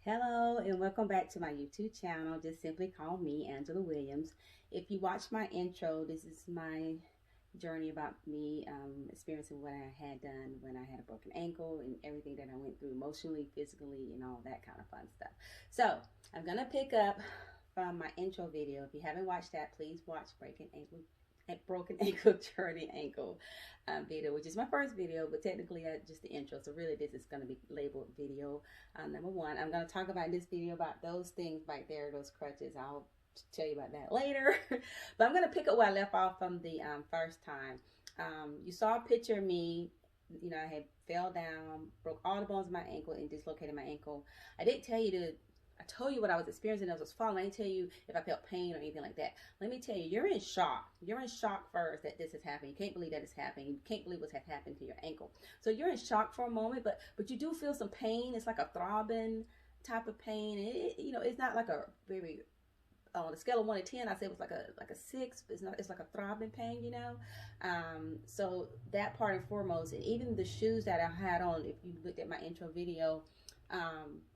Hello and welcome back to my YouTube channel. Just simply call me Angela Williams. If you watch my intro, this is my journey about me experiencing what I had done when I had a broken ankle and everything that I went through emotionally, physically, and all that kind of fun stuff. So I'm gonna pick up from my intro video. If you haven't watched that, please watch broken ankle journey ankle video, which is my first video, but technically just the intro, so really this is going to be labeled video number one. I'm going to talk about in this video about those things right there, those crutches. I'll tell you about that later. But I'm going to pick up where I left off from the first time. You saw a picture of me. You know, I had fell down, broke all the bones of my ankle and dislocated my ankle. I didn't tell you to I told you what I was experiencing as I was falling. I didn't tell you if I felt pain or anything like that. Let me tell you, you're in shock. You're in shock first that this has happened. You can't believe that it's happening. You can't believe what's happened to your ankle. So you're in shock for a moment, but you do feel some pain. It's like a throbbing type of pain. It's not like a very on a scale of 1 to 10, I say it was like a 6. But it's like a throbbing pain, So that part and foremost, and even the shoes that I had on, if you looked at my intro video,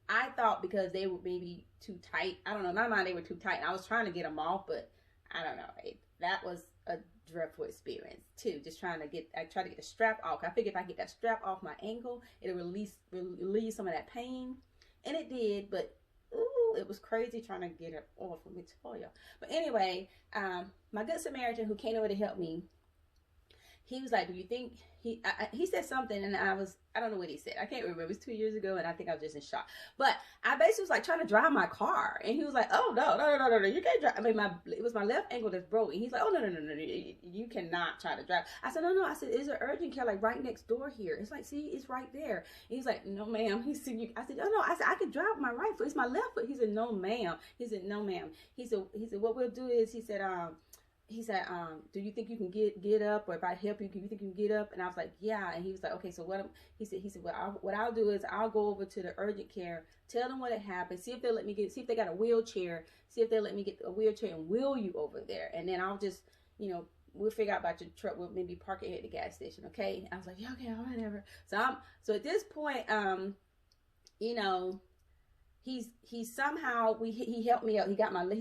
I thought because they were maybe too tight. I don't know. In my mind, they were too tight. I was trying to get them off, but I don't know. That was a dreadful experience too. I tried to get the strap off. I figured if I get that strap off my ankle, it'll relieve some of that pain, and it did. But ooh, it was crazy trying to get it off. Let me tell you. But anyway, my good Samaritan who came over to help me, he was like, do you think, he said something, and I don't know what he said. I can't remember. It was 2 years ago, and I think I was just in shock. But I basically was like trying to drive my car, and he was like, oh, no, you can't drive. I mean, it was my left ankle that's broken. He's like, oh, no, you cannot try to drive. I said, no. I said, is there urgent care like right next door here? It's like, see, it's right there. And he's like, no, ma'am. I said, oh, no. I said, I can drive with my right foot. It's my left foot. He said, no, ma'am. He said, no, ma'am. He said, what we'll do is, he said, do you think you can get up, or if I help you, do you think you can get up? And I was like, yeah. And he was like, okay, so he said, well, what I'll do is I'll go over to the urgent care, tell them what had happened, see if they'll let me see if they got a wheelchair, see if they'll let me get a wheelchair and wheel you over there. And then I'll just, we'll figure out about your truck. We'll maybe park it at the gas station. Okay. I was like, yeah, okay, all right, ever. So at this point, he somehow, he helped me out. He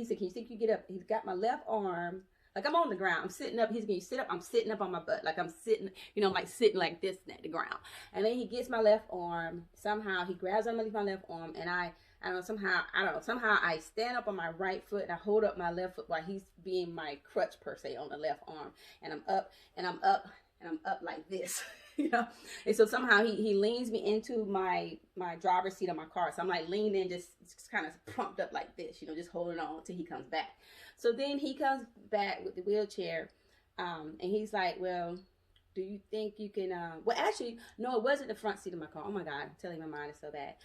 said, can you think you get up? He's got my left arm. Like I'm on the ground, I'm sitting up. He's going to sit up. I'm sitting up on my butt. Like I'm sitting, like sitting like this at the ground. And then he gets my left arm. Somehow he grabs underneath my left arm, and I don't know, somehow I stand up on my right foot and I hold up my left foot while he's being my crutch per se on the left arm. And I'm up like this. And so somehow he leans me into my driver's seat of my car. So I'm like leaned in, just kind of pumped up like this, just holding on until he comes back. So then he comes back with the wheelchair, and he's like, well, do you think you can, well, actually, no, it wasn't the front seat of my car. Oh my God, I'm telling you, my mind is so bad.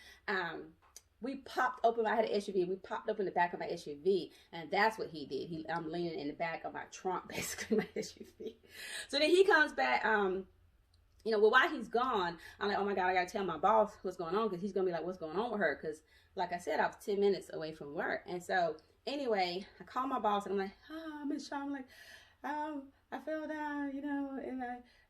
We popped open, I had an SUV, we popped open the back of my SUV, and that's what he did. I'm leaning in the back of my trunk, basically, my SUV. So then he comes back, well, while he's gone, I'm like, oh my God, I got to tell my boss what's going on, because he's going to be like, what's going on with her? Because, like I said, I was 10 minutes away from work. And so, anyway, I call my boss, and I'm like, I'm in shock. I'm like, I fell down, and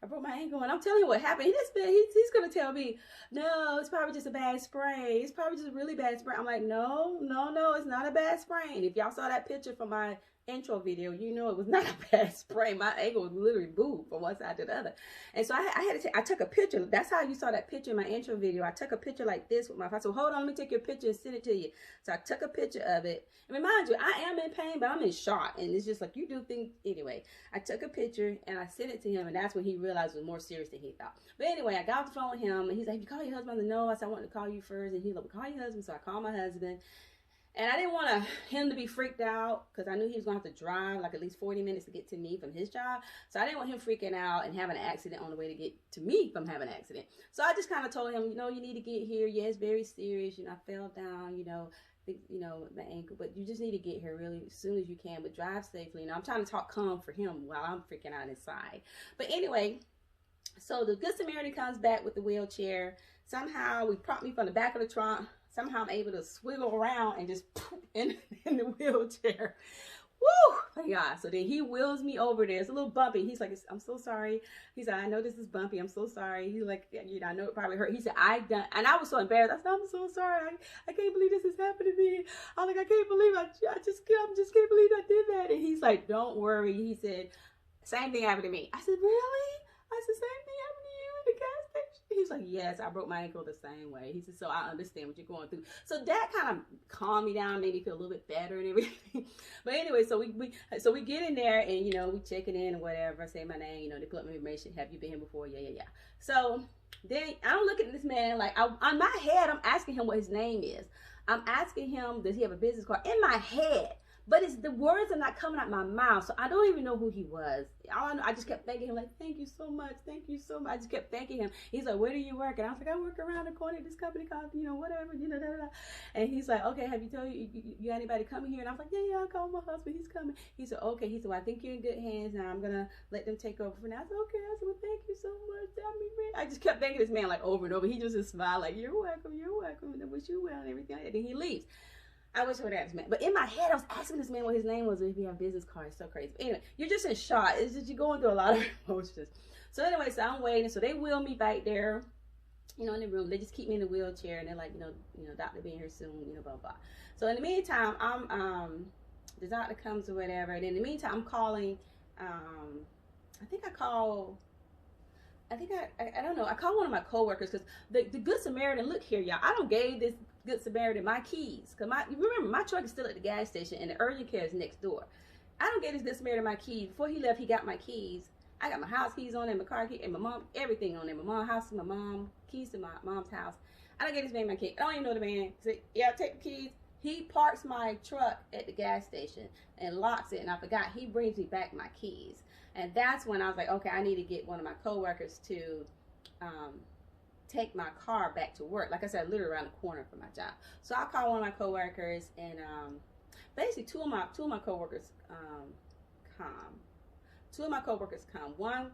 I broke my ankle. And I'm telling you what happened. He's going to tell me, no, it's probably just a bad sprain. It's probably just a really bad sprain. I'm like, no, it's not a bad sprain. If y'all saw that picture from my intro video, it was not a bad sprain. My ankle was literally moved from one side to the other. And so I took a picture. That's how you saw that picture in my intro video. I took a picture like this with my phone. So hold on, let me take your picture and send it to you. So I took a picture of it. And mind you, I am in pain, but I'm in shock. And it's just like, you do things. Anyway, I took a picture and I sent it to him, and that's when he realized it was more serious than he thought. But anyway, I got off the phone with him, and he's like, you call your husband? I said, no. I said, I wanted to call you first. And he's like, call your husband. So I called my husband. And I didn't want him to be freaked out, because I knew he was going to have to drive like at least 40 minutes to get to me from his job. So I didn't want him freaking out and having an accident on the way to get to me from having an accident. So I just kind of told him, you need to get here. Yeah, it's very serious. I fell down, my ankle, but you just need to get here really as soon as you can, but drive safely. I'm trying to talk calm for him while I'm freaking out inside. But anyway, so the Good Samaritan comes back with the wheelchair. Somehow we prop me from the back of the trunk. Somehow I'm able to swiggle around and just poop in the wheelchair. Woo! Thank God. So then he wheels me over there. It's a little bumpy. He's like, I'm so sorry. He said, I know this is bumpy. I'm so sorry. He's like, you know, I know it probably hurt. He said, I done, and I was so embarrassed. I said, I'm so sorry. I can't believe this is happening to me. I'm like, I can't believe I just can't believe I did that. And he's like, don't worry. He said, same thing happened to me. I said, really? I said, same thing happened to you in the gas station? He's like, yes, I broke my ankle the same way. He said, so I understand what you're going through. So that kind of calmed me down, made me feel a little bit better and everything. But anyway, so we get in there and, you know, we check it in or whatever, say my name, you know, they put up my information. Have you been here before? Yeah. So then I'm looking at this man like, on my head, I'm asking him what his name is. I'm asking him, does he have a business card? In my head. But it's the words are not coming out my mouth, so I don't even know who he was. I just kept thanking him, like, thank you so much, thank you so much. I just kept thanking him. He's like, where do you work? And I was like, I work around the corner at this company called, you know, whatever, you know, da, da, da. And he's like, okay, have you told you got anybody coming here? And I was like, yeah, I called my husband, he's coming. He said, okay. He said, well, I think you're in good hands now. I'm gonna let them take over for now. I said, okay. I said, well, thank you so much. I just kept thanking this man like over and over. He just smiled like, you're welcome, and I wish you well and everything like that. And he leaves. I wish I would have asked this man. But in my head, I was asking this man what his name was, if he had a business card. It's so crazy. But anyway, you're just in shock. It's just you're going through a lot of emotions. So anyway, so I'm waiting. So they wheel me back there, you know, in the room. They just keep me in the wheelchair, and they're like, you know, doctor being here soon, you know, blah, blah. So in the meantime, I'm the doctor comes or whatever. And in the meantime, I'm calling. I don't know. I called one of my coworkers because the Good Samaritan, look here, y'all. I don't gave this Good Samaritan my keys. Because remember, my truck is still at the gas station and the urgent care is next door. I don't give this Good Samaritan my keys. Before he left, he got my keys. I got my house keys on there, my car keys, and my mom, everything on there. My mom's house, my mom, keys to my mom's house. I don't give this man my keys. I don't even know the man. Say, yeah, take the keys. He parks my truck at the gas station and locks it, and I forgot he brings me back my keys. And that's when I was like, okay, I need to get one of my coworkers to take my car back to work. Like I said, literally around the corner from my job. So I called one of my coworkers, and basically two of my coworkers come. Two of my coworkers come. One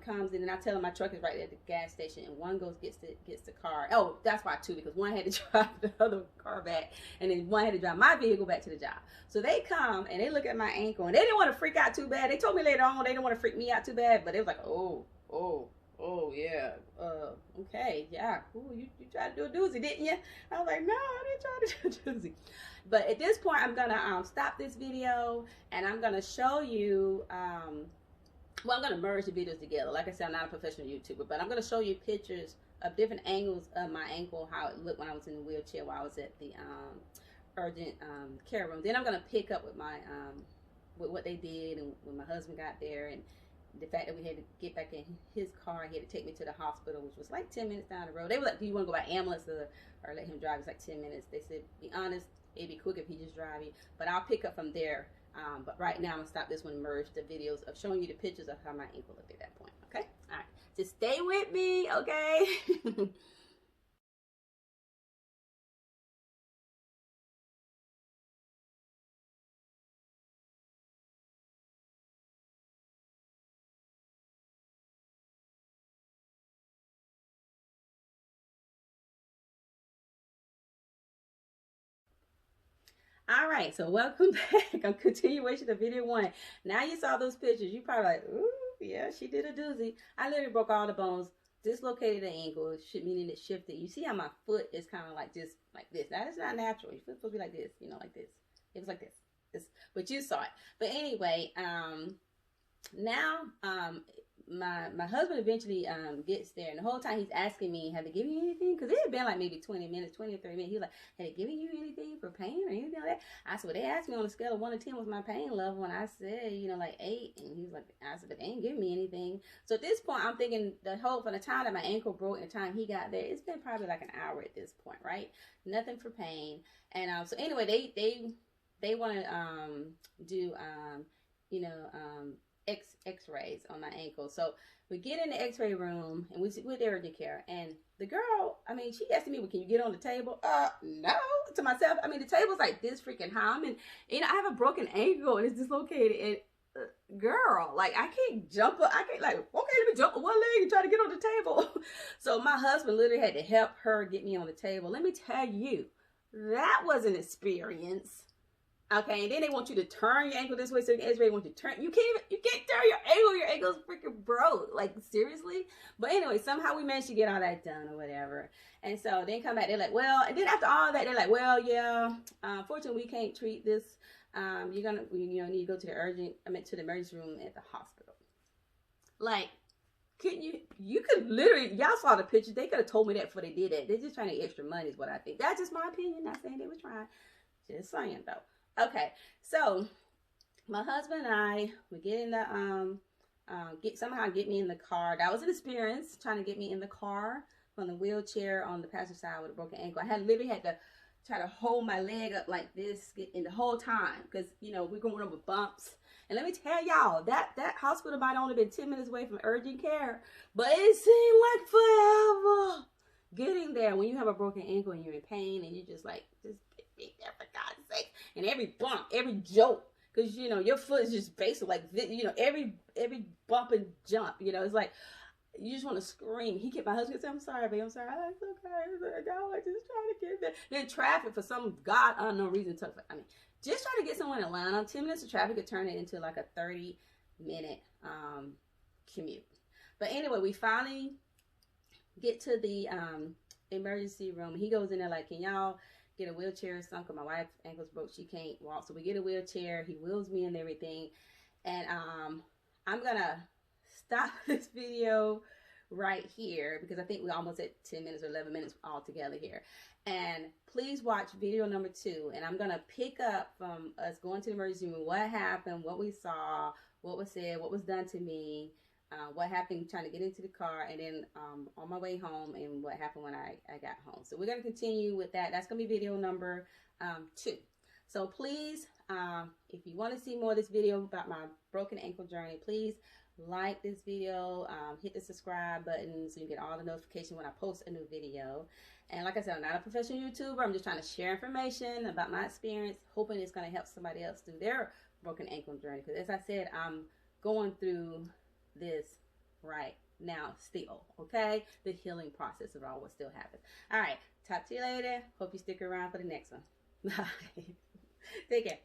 comes in, and I tell him my truck is right at the gas station, and one gets the car. Oh, that's why two, because one had to drive the other car back, and then one had to drive my vehicle back to the job. So they come and they look at my ankle, and they didn't want to freak out too bad. They told me later on they didn't want to freak me out too bad, but it was like, oh yeah, okay, yeah. Ooh, you tried to do a doozy, didn't you? I was like, no, I didn't try to do a doozy. But at this point, I'm gonna stop this video, and I'm gonna show you. Well, I'm going to merge the videos together. Like I said, I'm not a professional YouTuber, but I'm going to show you pictures of different angles of my ankle, how it looked when I was in the wheelchair while I was at the urgent care room. Then I'm going to pick up with my with what they did, and when my husband got there, and the fact that we had to get back in his car. He had to take me to the hospital, which was like 10 minutes down the road. They were like, do you want to go by ambulance or let him drive? It's like 10 minutes. They said, be honest, it'd be quick if he just drive you, but I'll pick up from there. But right now, I'm going to stop this one and merge the videos of showing you the pictures of how my ankle looked at that point. Okay? All right. Just stay with me, okay? All right. So welcome back. On continuation of video one. Now you saw those pictures. You probably like, ooh, yeah, she did a doozy. I literally broke all the bones. Dislocated the ankle, meaning it shifted. You see how my foot is kind of like just like this. That is not natural. Your foot's supposed to be like this, you know, like this. It was like this. But you saw it. But anyway, now my husband eventually gets there, and the whole time he's asking me, have they given you anything? Because it had been like maybe 20 minutes, 20 or 30 minutes. He was like, have they given you anything for pain or anything like that? I said, well, they asked me on a scale of 1 to 10 was my pain level, and I said, you know, like 8. And he's like, I said, but they ain't giving me anything. So at this point, I'm thinking from the time that my ankle broke and the time he got there, it's been probably like an hour at this point, right? Nothing for pain. And so anyway, they want to do x-rays on my ankle. So we get in the x-ray room, and we're there urgent care, and the girl, I mean, she asked me, well, can you get on the table? No, to myself. I mean, the table's like this freaking high. I mean, you know, I have a broken ankle and it's dislocated, and girl, like, I can't jump up. I can't, like, okay, let me jump with one leg and try to get on the table. So my husband literally had to help her get me on the table. Let me tell you, that was an experience. Okay, and then they want you to turn your ankle this way, so the X-ray want you to turn. You can't turn your ankle. Your ankle's freaking broke. Like, seriously. But anyway, somehow we managed to get all that done or whatever. And so then come back. They're like, well, and then after all that, they're like, well, yeah. Unfortunately, we can't treat this. You're gonna, need to go to the emergency room at the hospital. Like, you could literally, y'all saw the pictures. They could have told me that before they did that. They're just trying to get extra money, is what I think. That's just my opinion. Not saying they were trying. Just saying though. Okay, so my husband and I would get in the get me in the car. That was an experience, trying to get me in the car from the wheelchair on the passenger side with a broken ankle. I literally had to try to hold my leg up like this in the whole time, because we're going over bumps. And let me tell y'all, that hospital might only been 10 minutes away from urgent care, but it seemed like forever getting there when you have a broken ankle and you're in pain and you're just like, just be there for God's sake. And every bump, every jolt, because your foot is just basically like this, every bump and jump, it's like you just want to scream. My husband said, I'm sorry, babe, I'm sorry. It's okay. I just trying to get there. Then traffic, for some God unknown reason, took, just trying to get somewhere in Atlanta, 10 minutes of traffic could turn it into like a 30-minute commute. But anyway, we finally get to the emergency room. He goes in there like, can y'all get a wheelchair or something? My wife's ankle's broke. She can't walk. So we get a wheelchair. He wheels me and everything. And I'm going to stop this video right here, because I think we're almost at 10 minutes or 11 minutes all together here. And please watch video number 2. And I'm going to pick up from us going to the emergency room, what happened, what we saw, what was said, what was done to me, what happened trying to get into the car, and then on my way home, and what happened when I got home. So we're going to continue with that. That's going to be video number 2. So please, if you want to see more of this video about my broken ankle journey, please like this video, hit the subscribe button so you get all the notifications when I post a new video. And like I said, I'm not a professional YouTuber. I'm just trying to share information about my experience, hoping it's going to help somebody else through their broken ankle journey. Because as I said, I'm going through this right now still, okay? The healing process of all what still happens. All right, talk to you later. Hope you stick around for the next one. Bye. Take care.